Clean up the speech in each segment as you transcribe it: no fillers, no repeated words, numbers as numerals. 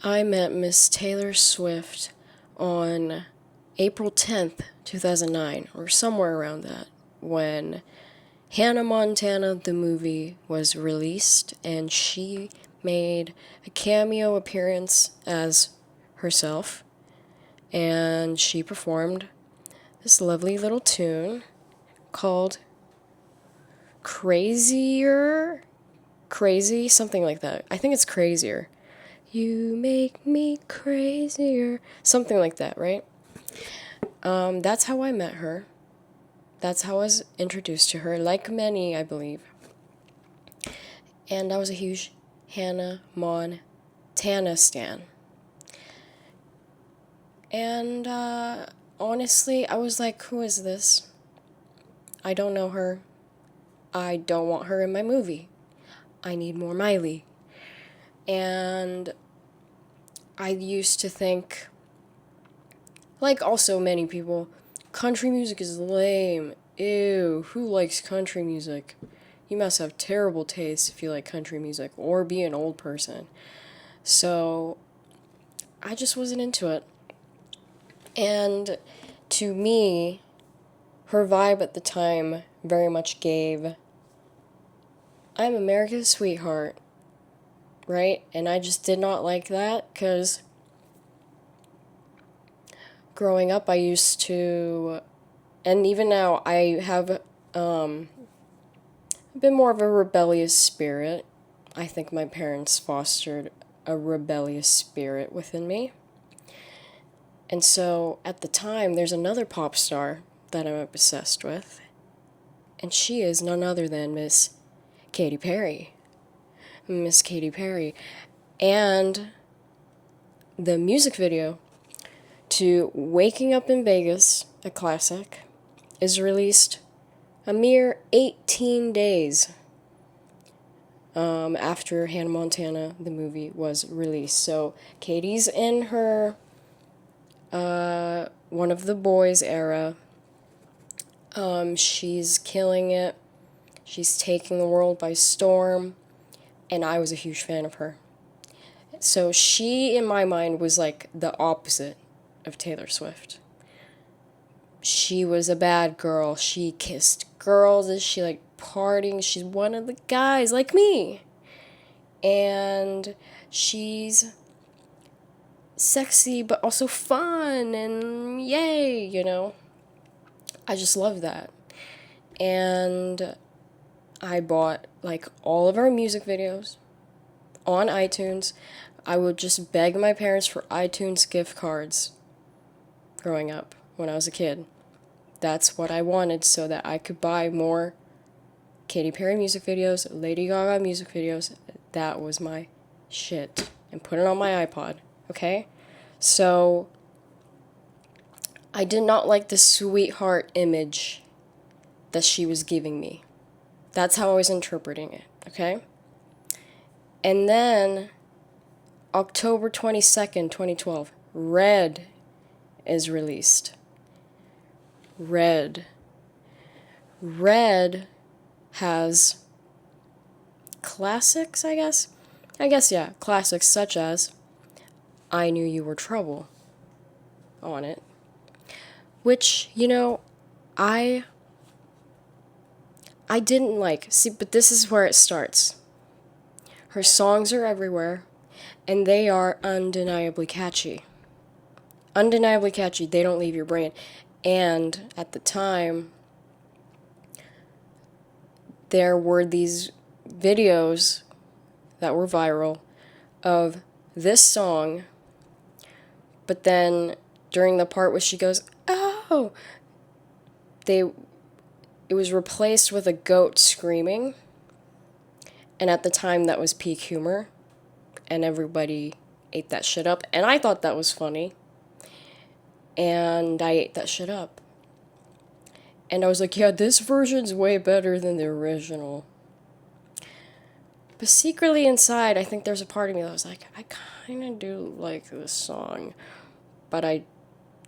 I met Miss Taylor Swift on April 10th, 2009, or somewhere around that, when Hannah Montana, the movie, was released, and she made a cameo appearance as herself, and she performed this lovely little tune called Crazier? Crazy? Something like that. I think it's Crazier. You make me crazier. Something like that, right? That's how I met her. That's how I was introduced to her, like many, I believe. And I was a huge Hannah Montana stan. And honestly, I was like, who is this? I don't know her. I don't want her in my movie. I need more Miley. And I used to think, like also many people, country music is lame. Ew, who likes country music? You must have terrible taste if you like country music, or be an old person. So, I just wasn't into it. And to me, her vibe at the time very much gave, I'm America's sweetheart, right? And I just did not like that, because growing up I used to, and even now I have a bit more of a rebellious spirit. I think my parents fostered a rebellious spirit within me. And so at the time, there's another pop star that I'm obsessed with, and she is none other than Miss Katy Perry. Miss Katy Perry. And the music video to Waking Up in Vegas, a classic, is released a mere 18 days after Hannah Montana, the movie, was released. So Katie's in her one of the boys era. She's killing it. She's taking the world by storm. And I was a huge fan of her. So she, in my mind, was like the opposite of Taylor Swift. She was a bad girl. She kissed girls. And she like partying. She's one of the guys like me. And she's sexy but also fun and yay, you know. I just love that. And I bought like all of our music videos on iTunes. I would just beg my parents for iTunes gift cards growing up when I was a kid. That's what I wanted, so that I could buy more Katy Perry music videos, Lady Gaga music videos. That was my shit. And put it on my iPod, okay? So I did not like the sweetheart image that she was giving me. That's how I was interpreting it, okay? And then, October 22nd, 2012, Red is released. Red. Red has classics, I guess? Yeah, classics such as I Knew You Were Trouble on it. Which, you know, I didn't like. See, but this is where it starts. Her songs are everywhere, and they are undeniably catchy. Undeniably catchy. They don't leave your brain. And at the time, there were these videos that were viral of this song, but then during the part where she goes, oh, it was replaced with a goat screaming. And at the time, that was peak humor. And everybody ate that shit up. And I thought that was funny. And I ate that shit up. And I was like, yeah, this version's way better than the original. But secretly inside, I think there's a part of me that was like, I kind of do like this song. But I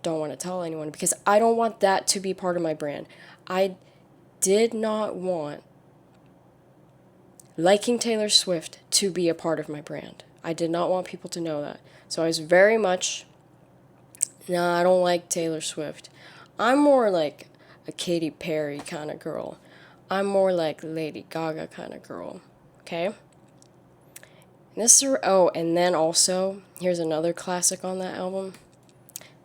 don't want to tell anyone, because I don't want that to be part of my brand. I did not want liking Taylor Swift to be a part of my brand. I did not want people to know that. So I was very much, nah, I don't like Taylor Swift. I'm more like a Katy Perry kind of girl. I'm more like Lady Gaga kind of girl. Okay? And then also, here's another classic on that album.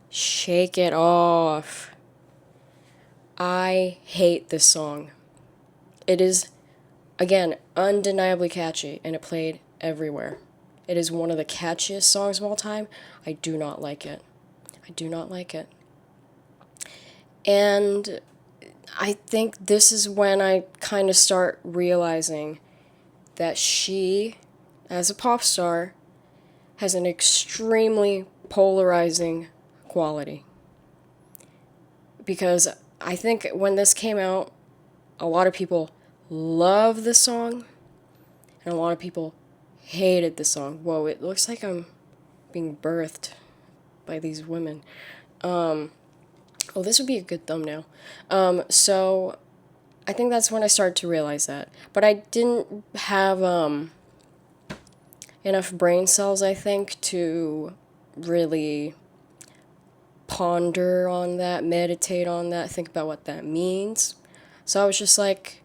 Shake It Off. I hate this song. It is, again, undeniably catchy, and it played everywhere. It is one of the catchiest songs of all time. I do not like it. I do not like it. And I think this is when I kind of start realizing that she, as a pop star, has an extremely polarizing quality. Because I think when this came out, a lot of people loved the song, and a lot of people hated the song. Whoa, it looks like I'm being birthed by these women. This would be a good thumbnail. So I think that's when I started to realize that. But I didn't have enough brain cells, I think, to really ponder on that, meditate on that, think about what that means. So I was just like,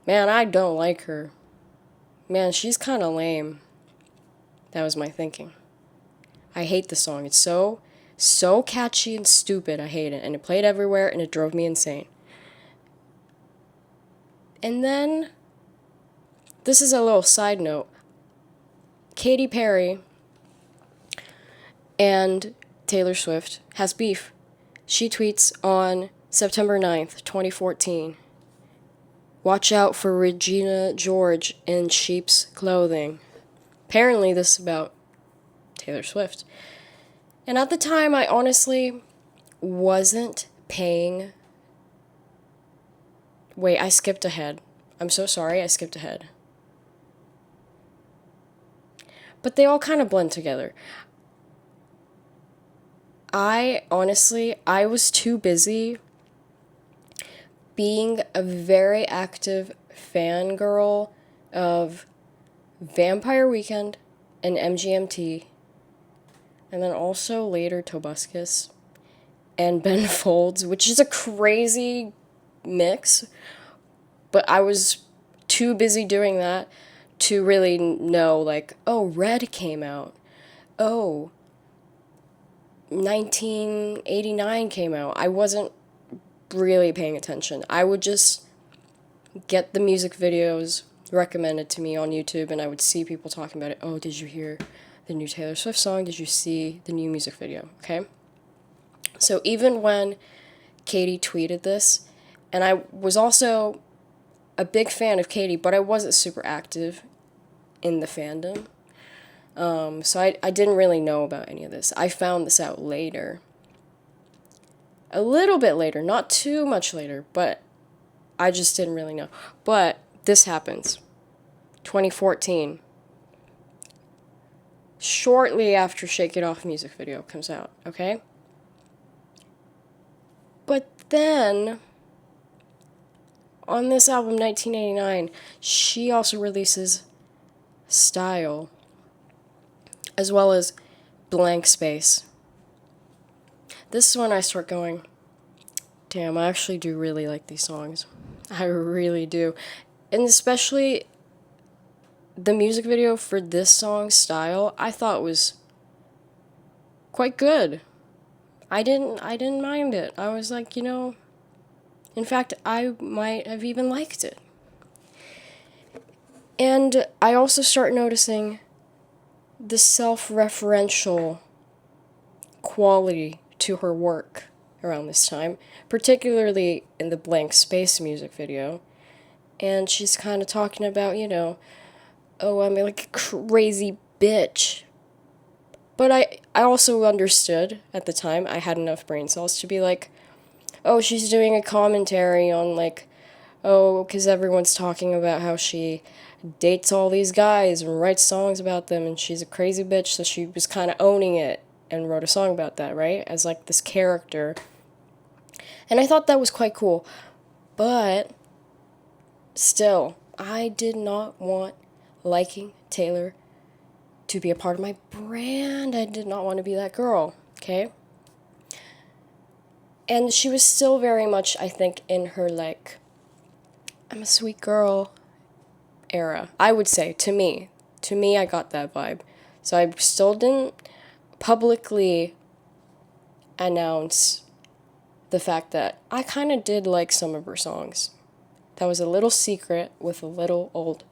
man, I don't like her. Man, she's kind of lame. That was my thinking. I hate the song. It's so catchy and stupid. I hate it. And it played everywhere, and it drove me insane. And then, this is a little side note. Katy Perry and Taylor Swift has beef. She tweets on September 9th, 2014. Watch out for Regina George in sheep's clothing. Apparently this is about Taylor Swift. And at the time, I honestly wasn't paying... Wait, I skipped ahead. I'm so sorry, I skipped ahead. But they all kind of blend together. I was too busy being a very active fangirl of Vampire Weekend and MGMT, and then also later Tobuscus and Ben Folds, which is a crazy mix, but I was too busy doing that to really know, like, oh, Red came out. Oh, 1989 came out. I wasn't really paying attention. I would just get the music videos recommended to me on YouTube, and I would see people talking about it. Oh, did you hear the new Taylor Swift song? Did you see the new music video? Okay? So even when Katy tweeted this, and I was also a big fan of Katy, but I wasn't super active in the fandom. So I didn't really know about any of this. I found this out later. A little bit later, not too much later, but I just didn't really know. But this happens. 2014. Shortly after Shake It Off music video comes out, okay? But then, on this album, 1989, she also releases Style, as well as Blank Space. This is when I start going, damn, I actually do really like these songs. I really do. And especially the music video for this song, Style, I thought was quite good. I didn't mind it. I was like, in fact, I might have even liked it. And I also start noticing the self-referential quality to her work around this time, particularly in the Blank Space music video. And she's kind of talking about, oh, I'm like a crazy bitch. But I also understood at the time, I had enough brain cells to be like, oh, she's doing a commentary on like, oh, because everyone's talking about how she dates all these guys and writes songs about them, and she's a crazy bitch, so she was kind of owning it and wrote a song about that, right? As like this character. And I thought that was quite cool. But still, I did not want liking Taylor to be a part of my brand. I did not want to be that girl, okay? And she was still very much, I think, in her, like, I'm a sweet girl era. I would say, to me. To me, I got that vibe. So I still didn't publicly announce the fact that I kind of did like some of her songs. That was a little secret with a little old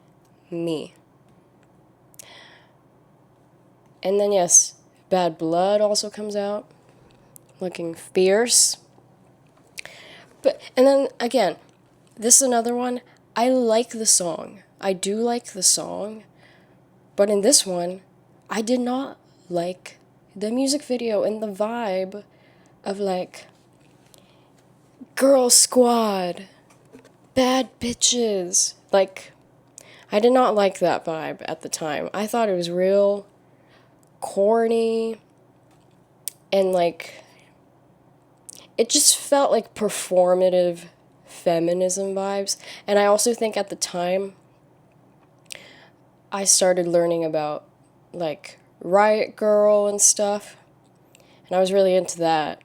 me. And then, yes, Bad Blood also comes out, looking fierce. And then, again, this is another one. I like the song. I do like the song. But in this one, I did not like the music video and the vibe of, like, girl squad, bad bitches. Like, I did not like that vibe at the time. I thought it was real corny, and, like, it just felt like performative feminism vibes. And I also think at the time I started learning about, like, Riot Girl and stuff, and I was really into that.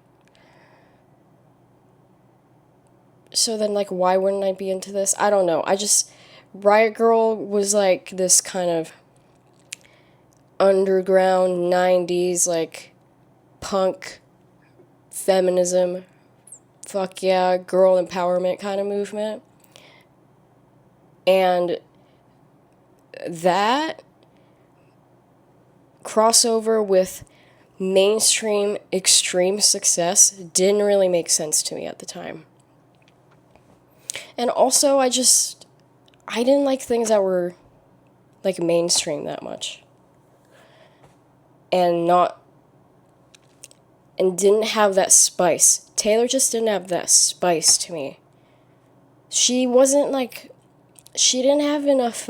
So then, like, why wouldn't I be into this? I don't know. Riot Girl was, like, this kind of underground 90s, like, punk feminism, fuck yeah, girl empowerment kind of movement. And that crossover with mainstream extreme success didn't really make sense to me at the time. And also, I didn't like things that were, like, mainstream that much. And didn't have that spice. Taylor just didn't have that spice to me. She didn't have enough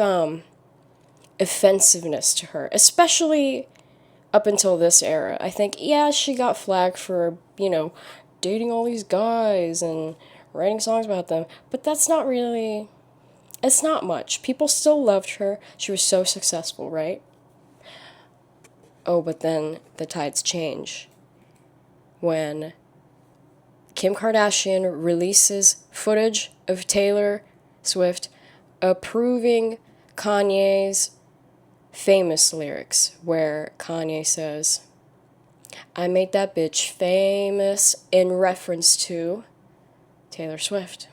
offensiveness to her, especially up until this era. I think, yeah, she got flack for, dating all these guys and writing songs about them, but it's not much. People still loved her. She was so successful, right? Oh, but then the tides change when Kim Kardashian releases footage of Taylor Swift approving Kanye's famous lyrics, where Kanye says, I made that bitch famous, in reference to Taylor Swift.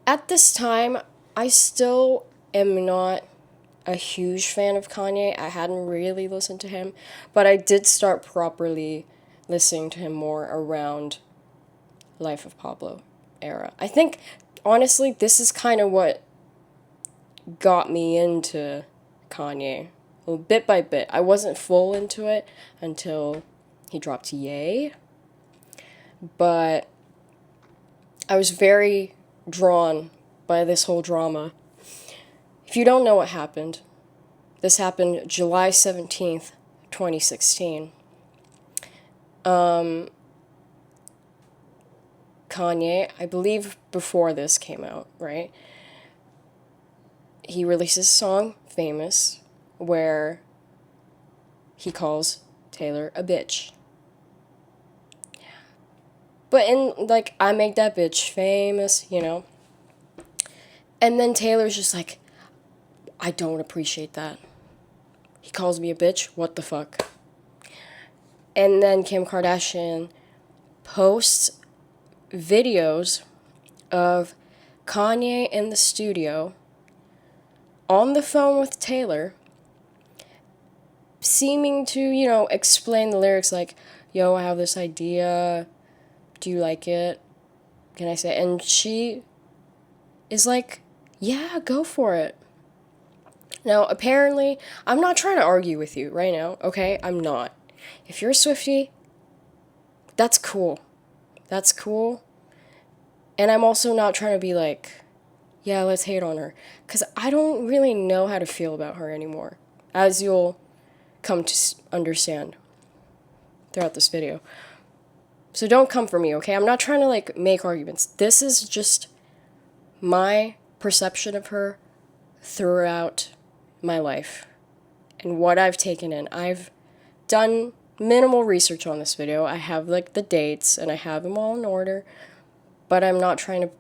At this time, I still am not a huge fan of Kanye. I hadn't really listened to him, but I did start properly listening to him more around Life of Pablo era. I think, honestly, this is kind of what got me into Kanye, well, bit by bit. I wasn't full into it until he dropped Yay, but I was very drawn by this whole drama. If you don't know what happened, this happened July 17th, 2016. Kanye, I believe before this came out, right? He releases a song, Famous, where he calls Taylor a bitch. But in, like, I make that bitch famous, And then Taylor's just like, I don't appreciate that. He calls me a bitch? What the fuck? And then Kim Kardashian posts videos of Kanye in the studio on the phone with Taylor, seeming to, explain the lyrics like, yo, I have this idea. Do you like it? Can I say? And she is like, yeah, go for it. Now, apparently, I'm not trying to argue with you right now, okay? I'm not. If you're a Swiftie, that's cool. That's cool. And I'm also not trying to be like, yeah, let's hate on her. Because I don't really know how to feel about her anymore, as you'll come to understand throughout this video. So don't come for me, okay? I'm not trying to, like, make arguments. This is just my perception of her throughout my life and what I've taken in. I've done minimal research on this video. I have like the dates and I have them all in order, but I'm not trying to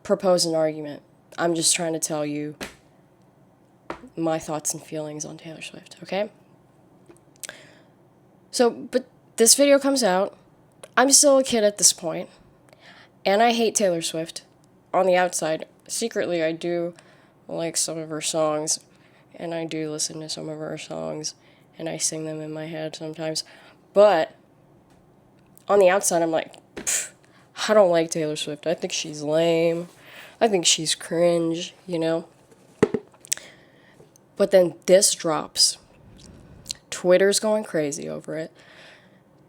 propose an argument. I'm just trying to tell you my thoughts and feelings on Taylor Swift, okay? So, but this video comes out. I'm still a kid at this point, and I hate Taylor Swift. On the outside, secretly, I do like some of her songs, and I do listen to some of her songs, and I sing them in my head sometimes. But on the outside, I'm like, I don't like Taylor Swift. I think she's lame. I think she's cringe, you know? But then this drops. Twitter's going crazy over it.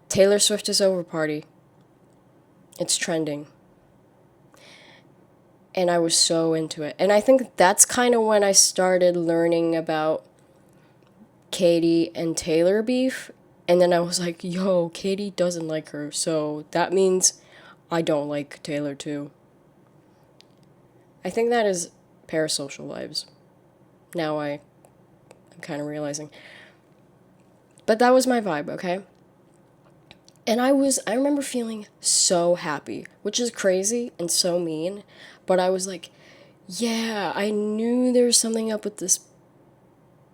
Taylor Swift is over party. It's trending. And I was so into it. And I think that's kind of when I started learning about Katy and Taylor beef. And then I was like, yo, Katy doesn't like her. So that means I don't like Taylor too. I think that is parasocial vibes. Now I'm kind of realizing. But that was my vibe, okay? And I remember feeling so happy, which is crazy and so mean, but I was like, yeah, I knew there was something up with this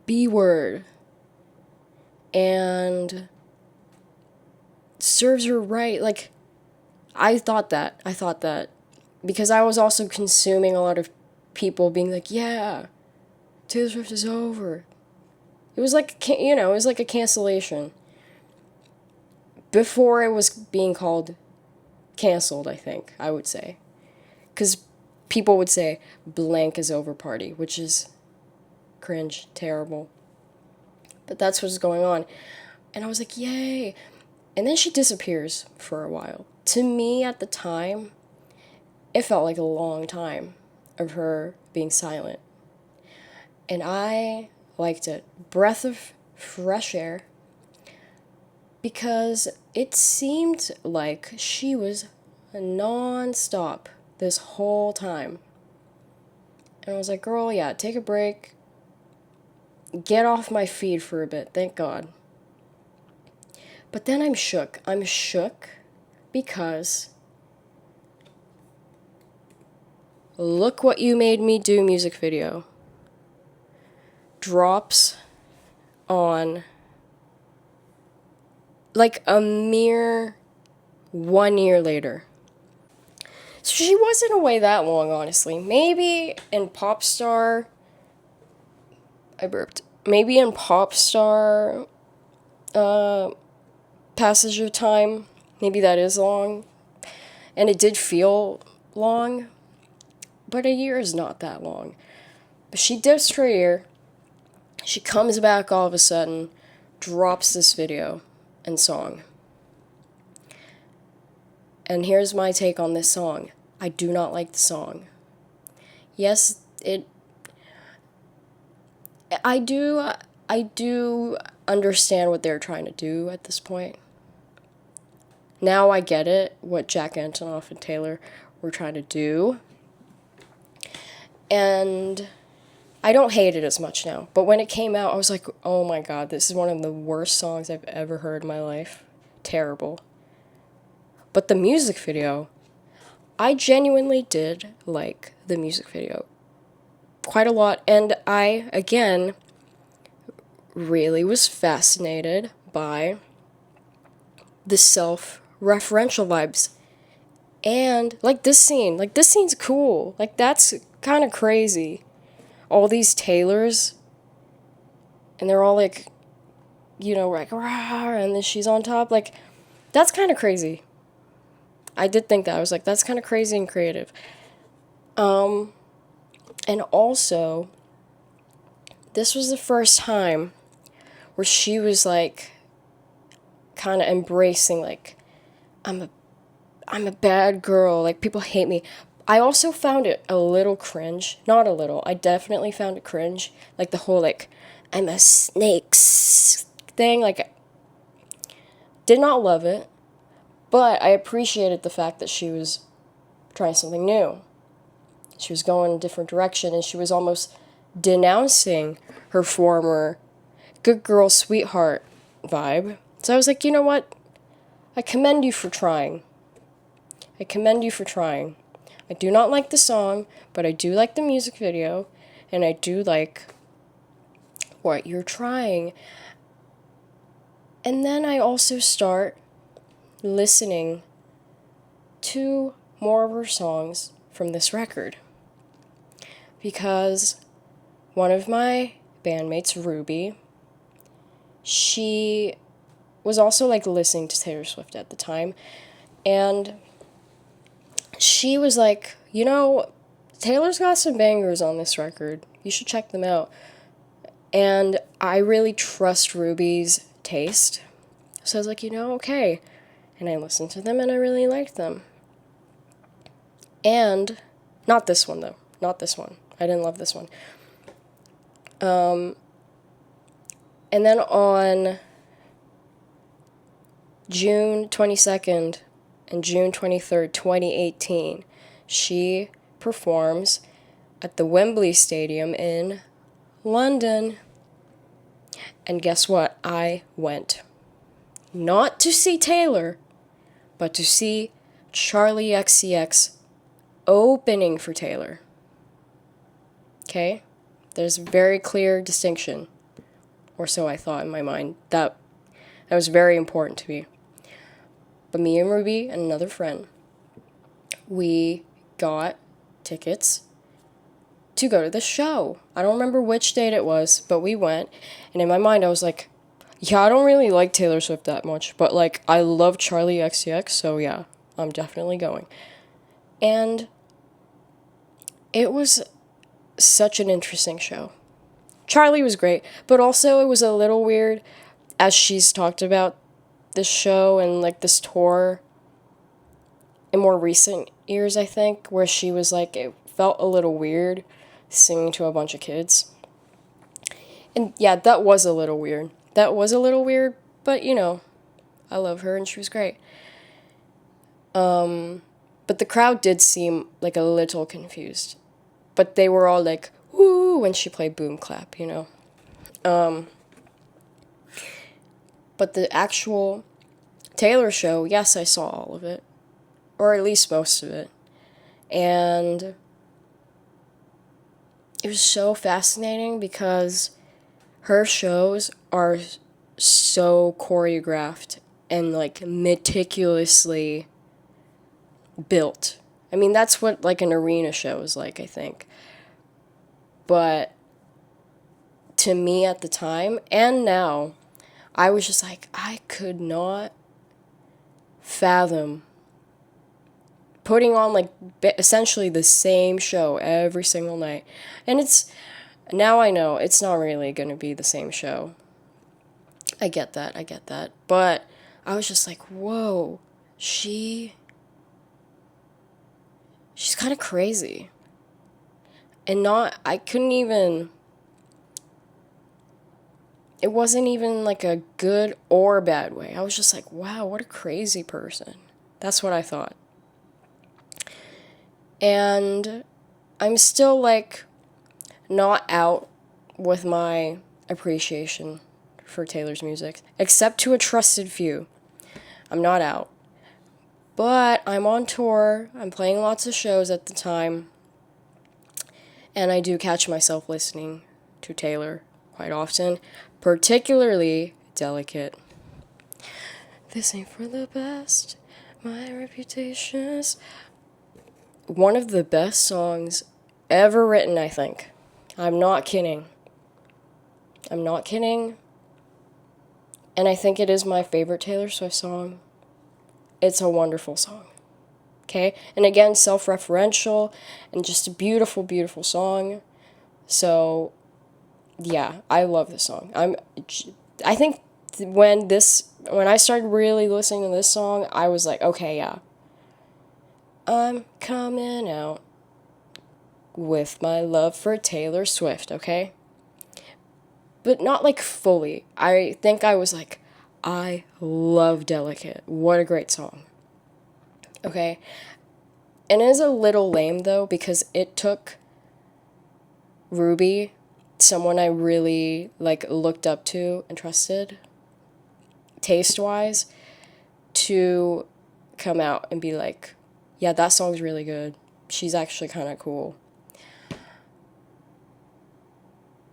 B word. And serves her right. Like, I thought that. Because I was also consuming a lot of people being like, yeah, Taylor Swift is over. It was like, it was like a cancellation. Before it was being called canceled, I think, I would say. Because people would say, blank is over party, which is cringe, terrible. But that's what's going on. And I was like, yay. And then she disappears for a while. To me, at the time, it felt like a long time of her being silent. And I liked it. Breath of fresh air. Because it seemed like she was non-stop this whole time. And I was like, girl, yeah, take a break. Get off my feed for a bit, thank God. But then I'm shook. I'm shook because Look What You Made Me Do music video drops on like a mere 1 year later. So she wasn't away that long, honestly. Maybe in Popstar, I burped. Maybe in Popstar, passage of time, maybe that is long. And it did feel long, but a year is not that long. But she dips for a year. She comes back all of a sudden, drops this video and song. And here's my take on this song. I do not like the song. Yes, I do understand what they're trying to do at this point. Now I get it, what Jack Antonoff and Taylor were trying to do. And I don't hate it as much now. But when it came out, I was like, oh my God, this is one of the worst songs I've ever heard in my life. Terrible. But the music video, I genuinely did like the music video quite a lot. And I, again, really was fascinated by the self-referential vibes. And, like, this scene's cool. Like, that's kind of crazy. All these Taylors, and they're all, like, like, rah, and then she's on top. Like, that's kind of crazy. I did think that. I was like, that's kind of crazy and creative. And also, this was the first time where she was, like, kind of embracing, like, I'm a bad girl, like, people hate me. I also found it a little cringe. Not a little, I definitely found it cringe. Like, the whole, like, I'm a snake thing, like, did not love it. But I appreciated the fact that she was trying something new. She was going a different direction, and she was almost denouncing her former good girl, sweetheart vibe. So I was like, you know what? I commend you for trying. I commend you for trying. I do not like the song, but I do like the music video, and I do like what you're trying. And then I also start listening to more of her songs from this record. Because one of my bandmates, Ruby, she was also like listening to Taylor Swift at the time. And she was like, you know, Taylor's got some bangers on this record. You should check them out. And I really trust Ruby's taste. So I was like, you know, okay. And I listened to them and I really liked them. And not this one, though. Not this one. I didn't love this one. And then on June 22nd and June 23rd, 2018, she performs at the Wembley Stadium in London. And guess what? I went. Not to see Taylor, but to see Charlie XCX opening for Taylor. Okay? There's a very clear distinction, or so I thought in my mind. That was very important to me. But me and Ruby and another friend, we got tickets to go to the show. I don't remember which date it was, but we went. And in my mind, I was like, yeah, I don't really like Taylor Swift that much, but like, I love Charlie XCX, so yeah, I'm definitely going. And it was such an interesting show. Charlie was great, but also it was a little weird, as she's talked about this show and like this tour in more recent years, I think, where she was like, it felt a little weird singing to a bunch of kids. And yeah, that was a little weird. But you know, I love her and she was great. But the crowd did seem like a little confused. But they were all like, woo, when she played Boom Clap, you know. But the actual Taylor show, yes, I saw all of it. Or at least most of it. And it was so fascinating because her shows are so choreographed and like meticulously built. I mean, that's what like an arena show is like, I think. But to me at the time and now, I was just like, I could not fathom putting on like essentially the same show every single night. And it's, now I know it's not really going to be the same show. I get that. But I was just like, whoa, she's kind of crazy. And I couldn't even, it wasn't even like a good or bad way. I was just like, wow, what a crazy person. That's what I thought. And I'm still like not out with my appreciation for Taylor's music, except to a trusted few. I'm not out. But I'm on tour, I'm playing lots of shows at the time, and I do catch myself listening to Taylor quite often, particularly Delicate. This ain't for the best, my reputation's one of the best songs ever written, I think. I'm not kidding. And I think it is my favorite Taylor Swift song. It's a wonderful song. Okay? And again, self-referential and just a beautiful, beautiful song. So, yeah, I love this song. I think when I started really listening to this song, I was like, okay, yeah. I'm coming out with my love for Taylor Swift, okay? But not like fully. I think I was like, I love Delicate. What a great song. Okay? And it is a little lame though, because it took Ruby someone I really like looked up to and trusted, taste-wise, to come out and be like, yeah, that song's really good. She's actually kind of cool.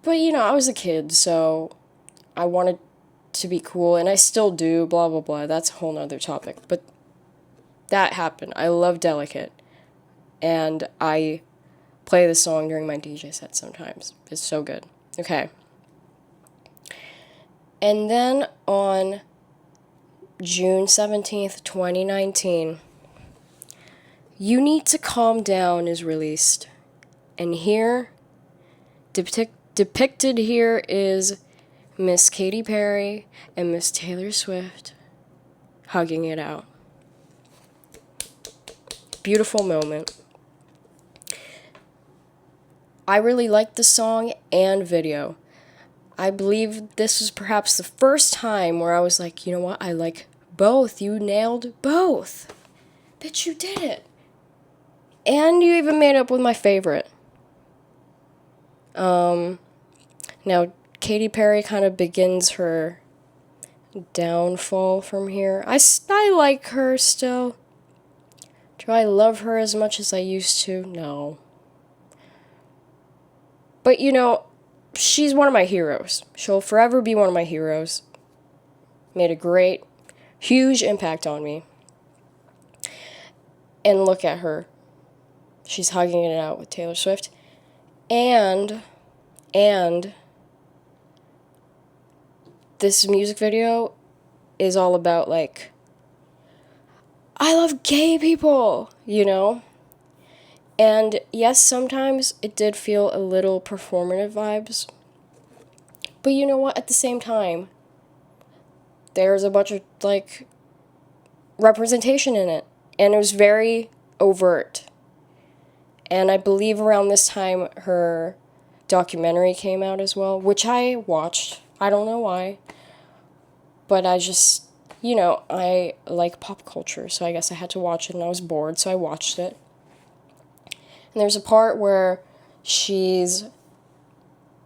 But, you know, I was a kid, so I wanted to be cool, and I still do, blah, blah, blah. That's a whole nother topic. But that happened. I love Delicate, and I play this song during my DJ set sometimes. It's so good. Okay. And then on June 17th, 2019, You Need to Calm Down is released. And here, depicted here is Miss Katy Perry and Miss Taylor Swift hugging it out. Beautiful moment. I really liked the song and video. I believe this was perhaps the first time where I was like, you know what, I like both. You nailed both. Bitch, you did it. And you even made up with my favorite. Now, Katy Perry kind of begins her downfall from here. I like her still. Do I love her as much as I used to? No. But, you know, she's one of my heroes. She'll forever be one of my heroes. Made a great, huge impact on me. And look at her. She's hugging it out with Taylor Swift. And this music video is all about, like, I love gay people, you know? And yes, sometimes it did feel a little performative vibes. But you know what? At the same time, there's a bunch of, like, representation in it. And it was very overt. And I believe around this time her documentary came out as well, which I watched. I don't know why. But I just, you know, I like pop culture, so I guess I had to watch it, and I was bored, so I watched it. And there's a part where she's,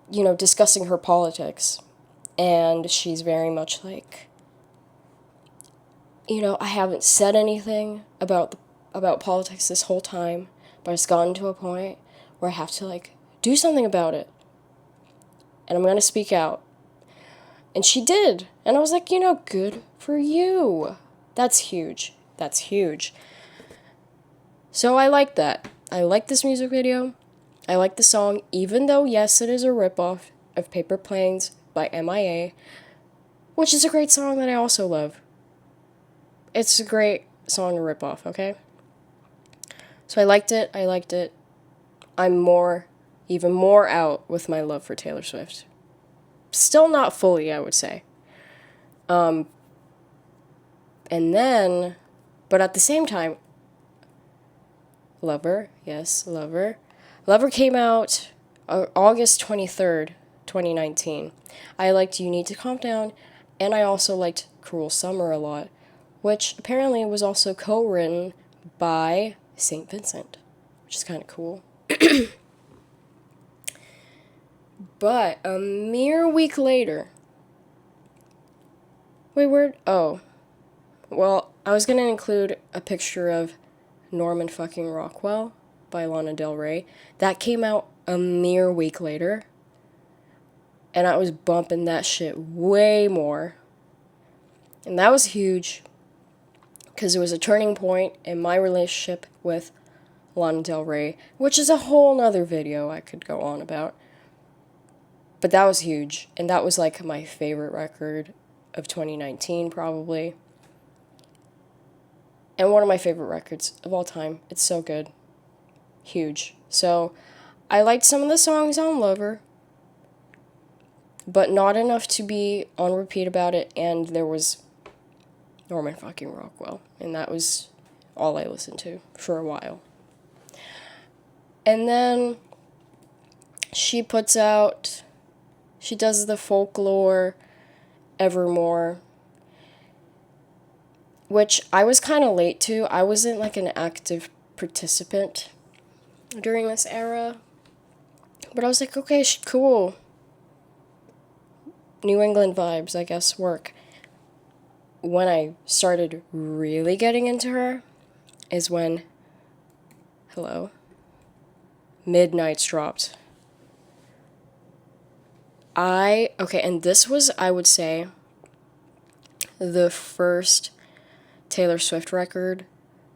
you know, discussing her politics. And she's very much like, you know, I haven't said anything about politics this whole time, but it's gotten to a point where I have to, like, do something about it. And I'm going to speak out. And she did. And I was like, you know, good for you. That's huge. That's huge. So I like that. I like this music video. I like the song, even though, yes, it is a ripoff of Paper Planes by MIA, which is a great song that I also love. It's a great song to rip off, okay? So I liked it. I'm even more out with my love for Taylor Swift. Still not fully, I would say. And then, but at the same time, Lover, yes, Lover. Lover came out August 23rd, 2019. I liked You Need to Calm Down, and I also liked Cruel Summer a lot, which apparently was also co-written by St. Vincent, which is kind of cool. But a mere week later... Wait, where... Oh. Well, I was going to include a picture of Norman fucking Rockwell by Lana Del Rey. That came out a mere week later. And I was bumping that shit way more. And that was huge. Because it was a turning point in my relationship with Lana Del Rey. Which is a whole nother video I could go on about. But that was huge. And that was like my favorite record of 2019 probably. And one of my favorite records of all time. It's so good. Huge. So, I liked some of the songs on Lover, but not enough to be on repeat about it, and there was Norman fucking Rockwell, and that was all I listened to for a while. And then she does the Folklore Evermore, which I was kind of late to. I wasn't like an active participant during this era. But I was like, okay, cool. New England vibes, I guess, work. When I started really getting into her is when, hello, Midnight's dropped. Okay, and this was, I would say, the first Taylor Swift record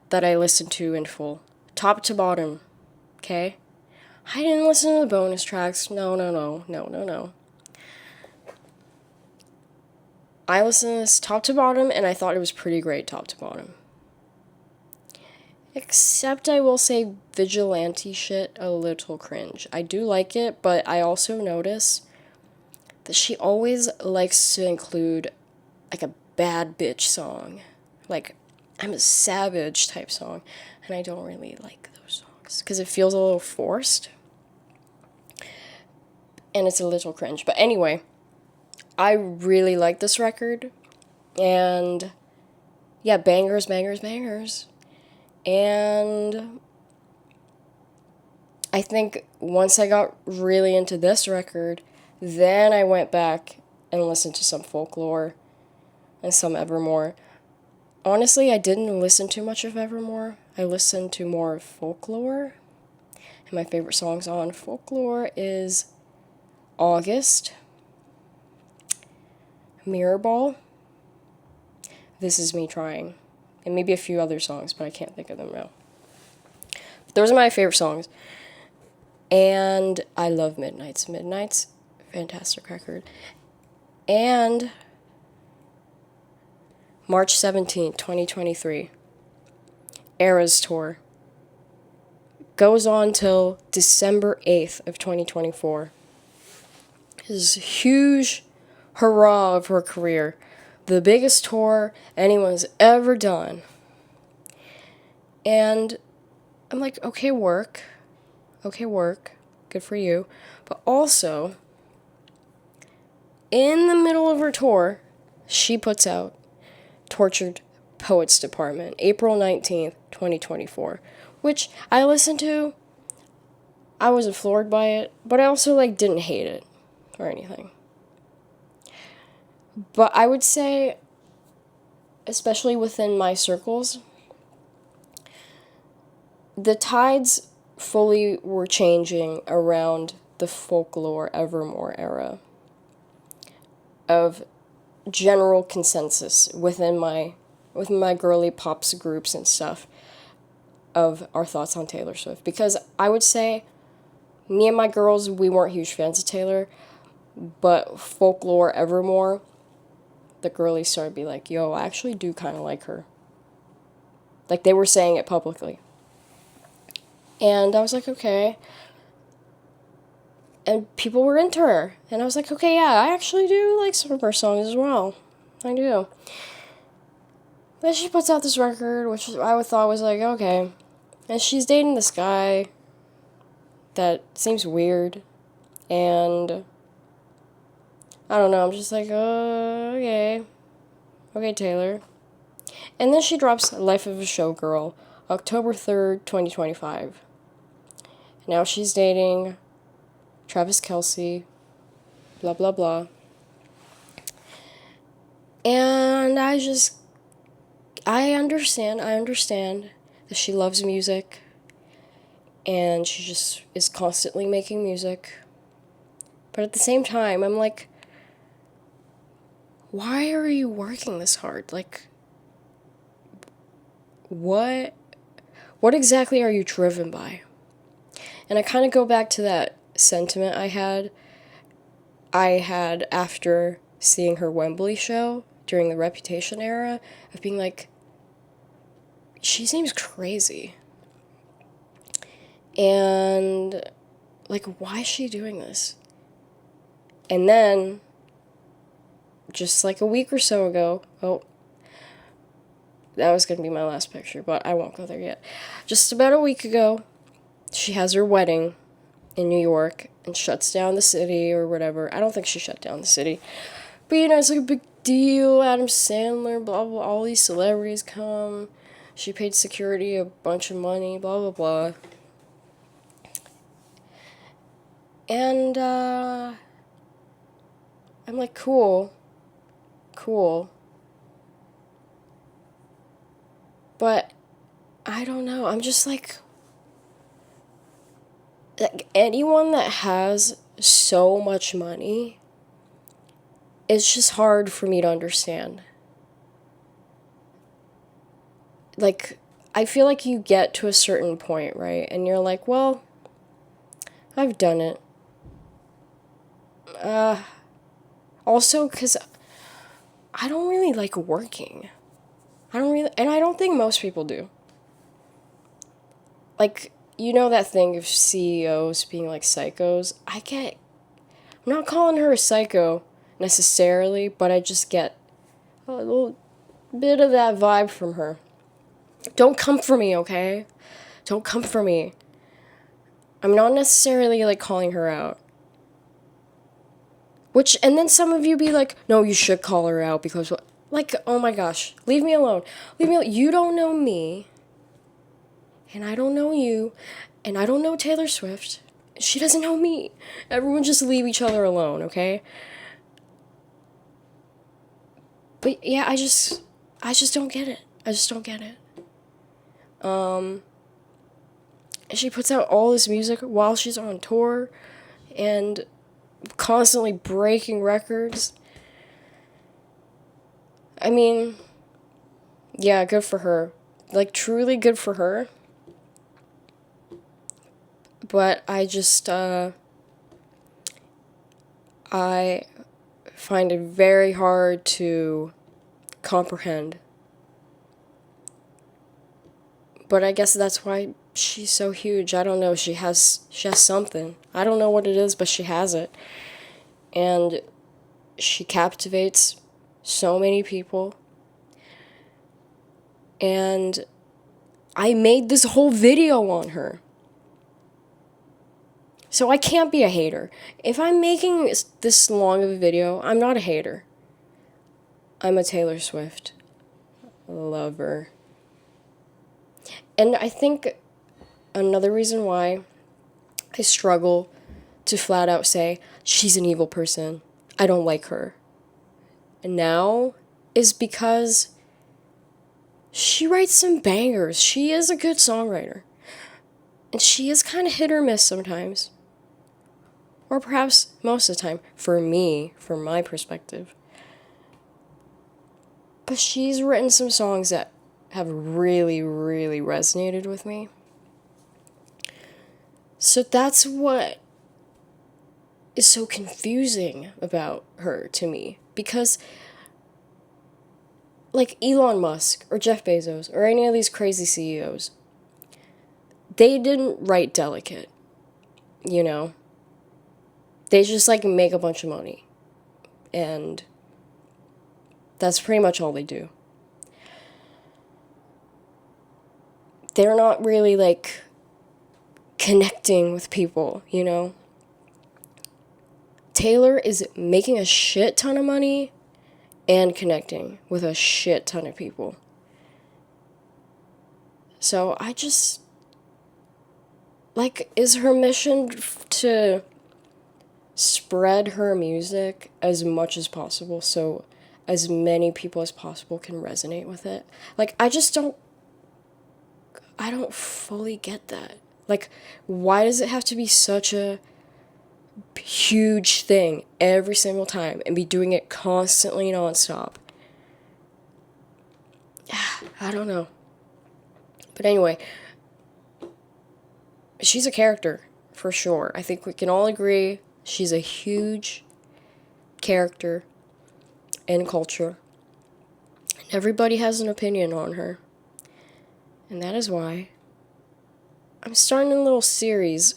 that I listened to in full. Top to bottom, okay? I didn't listen to the bonus tracks. No. I listened to this top to bottom, and I thought it was pretty great top to bottom. Except I will say vigilante shit a little cringe. I do like it, but I also notice that she always likes to include like a bad bitch song. Like, I'm a savage type song, and I don't really like those songs because it feels a little forced. And it's a little cringe. But anyway, I really like this record. And yeah, bangers. And I think once I got really into this record, then I went back and listened to some Folklore and some Evermore. Honestly, I didn't listen too much of Evermore. I listened to more of Folklore. And my favorite songs on Folklore is August, Mirror Ball, This Is Me Trying, and maybe a few other songs, but I can't think of them now. Those are my favorite songs. And I love Midnight's. Midnight's, fantastic record. And March 17th, 2023, Eras Tour. Goes on till December 8th of 2024. This huge hurrah of her career. The biggest tour anyone's ever done. And I'm like, okay, work. Good for you. But also, in the middle of her tour, she puts out Tortured Poets Department, April 19th, 2024, which I listened to. I wasn't floored by it, but I also didn't hate it or anything. But I would say, especially within my circles, the tides fully were changing around the Folklore Evermore era of general consensus within my girly pops groups and stuff of our thoughts on Taylor Swift. Because I would say me and my girls, we weren't huge fans of Taylor, but Folklore Evermore, the girlies started to be like, yo, I actually do kind of like her. Like, they were saying it publicly. And I was like, okay. And people were into her. And I was like, okay, yeah, I actually do like some of her songs as well. I do. Then she puts out this record, which I thought was like, okay. And she's dating this guy that seems weird. And I don't know, I'm just like, okay. Okay, Taylor. And then she drops Life of a Showgirl, October 3rd, 2025. Now she's dating Travis Kelce, blah, blah, blah. And I understand that she loves music, and she just is constantly making music. But at the same time, I'm like, why are you working this hard? Like, what exactly are you driven by? And I kind of go back to that sentiment I had after seeing her Wembley show during the Reputation era, of being like, she seems crazy. And, like, why is she doing this? And then, just like a week or so ago, that was going to be my last picture, but I won't go there yet. Just about a week ago, she has her wedding in New York and shuts down the city or whatever. I don't think she shut down the city. But, it's like a big deal. Adam Sandler, blah, blah, all these celebrities come. She paid security a bunch of money, blah, blah, blah. And, I I'm like, cool. Cool. But I don't know. I'm just like anyone that has so much money, it's just hard for me to understand. Like, I feel like you get to a certain point, right? And you're like, well, I've done it. Also, because I don't really like working. And I don't think most people do. Like, you know that thing of CEOs being like psychos? I'm not calling her a psycho necessarily, but I just get a little bit of that vibe from her. Don't come for me, okay? Don't come for me. I'm not necessarily like calling her out. And then some of you be like, no, you should call her out because, like, oh my gosh, leave me alone. Leave me alone. You don't know me, and I don't know you, and I don't know Taylor Swift. She doesn't know me. Everyone just leave each other alone, okay? But yeah, I just don't get it. I just don't get it. She puts out all this music while she's on tour, and constantly breaking records. I mean, yeah, good for her. Like, truly good for her. But I find it very hard to comprehend. But I guess that's why she's so huge. I don't know, she has something. I don't know what it is, but she has it. And she captivates so many people. And I made this whole video on her. So I can't be a hater. If I'm making this long of a video, I'm not a hater. I'm a Taylor Swift lover. And I think another reason why I struggle to flat out say, she's an evil person, I don't like her, now is because she writes some bangers. She is a good songwriter. And she is kind of hit or miss sometimes. Or perhaps most of the time, for me, from my perspective. But she's written some songs that have really, really resonated with me. So that's what is so confusing about her to me. Because, like Elon Musk or Jeff Bezos or any of these crazy CEOs, they didn't write Delicate, you know? They just, like, make a bunch of money. And that's pretty much all they do. They're not really, like, connecting with people, you know? Taylor is making a shit ton of money and connecting with a shit ton of people. So I just, like, is her mission to spread her music as much as possible so as many people as possible can resonate with it? Like, I don't fully get that. Like, why does it have to be such a huge thing every single time and be doing it constantly nonstop? I don't know. But anyway, she's a character, for sure. I think we can all agree she's a huge character in culture. And everybody has an opinion on her. And that is why I'm starting a little series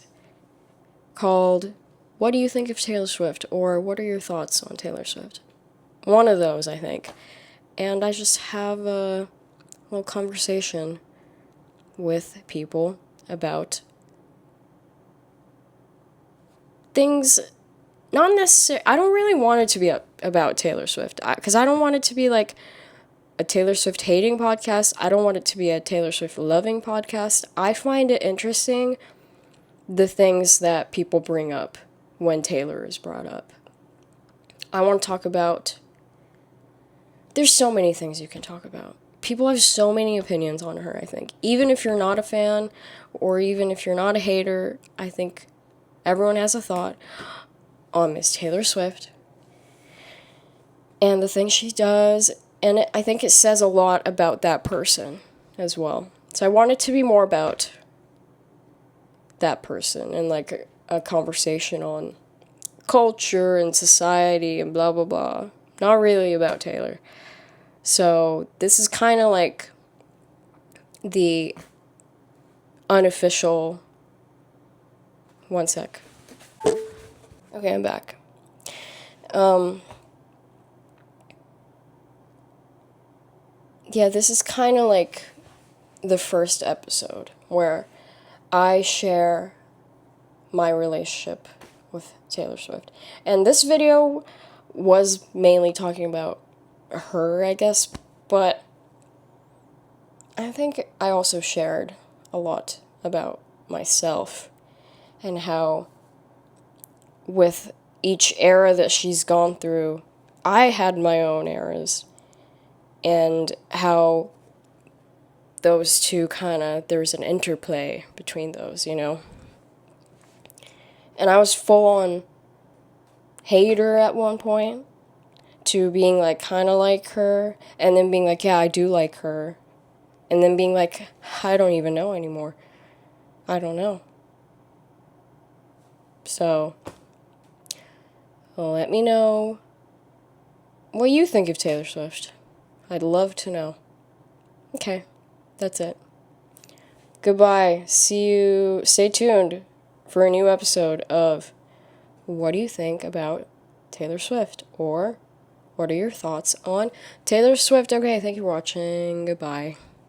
called What Do You Think of Taylor Swift? Or What Are Your Thoughts on Taylor Swift? One of those, I think. And I just have a little conversation with people about things, not necessarily, I don't really want it to be about Taylor Swift, because I don't want it to be like a Taylor Swift hating podcast. I don't want it to be a Taylor Swift loving podcast. I find it interesting, the things that people bring up when Taylor is brought up. I want to talk about, there's so many things you can talk about. People have so many opinions on her, I think. Even if you're not a fan, or even if you're not a hater, I think everyone has a thought on Miss Taylor Swift and the things she does, and I think it says a lot about that person as well. So I want it to be more about that person and like a conversation on culture and society and blah blah blah. Not really about Taylor. So this is kind of like the unofficial. One sec. Okay, I'm back. Yeah, this is kind of like the first episode where I share my relationship with Taylor Swift. And this video was mainly talking about her, I guess, but I think I also shared a lot about myself and how with each era that she's gone through, I had my own eras, and how those two there's an interplay between those, you know? And I was full on hater at one point, to being like kind of like her, and then being like, yeah, I do like her, and then being like, I don't even know anymore. I don't know. So, let me know what you think of Taylor Swift. I'd love to know. Okay, that's it. Goodbye. See you. Stay tuned for a new episode of What Do You Think About Taylor Swift? Or what are your thoughts on Taylor Swift? Okay, thank you for watching. Goodbye.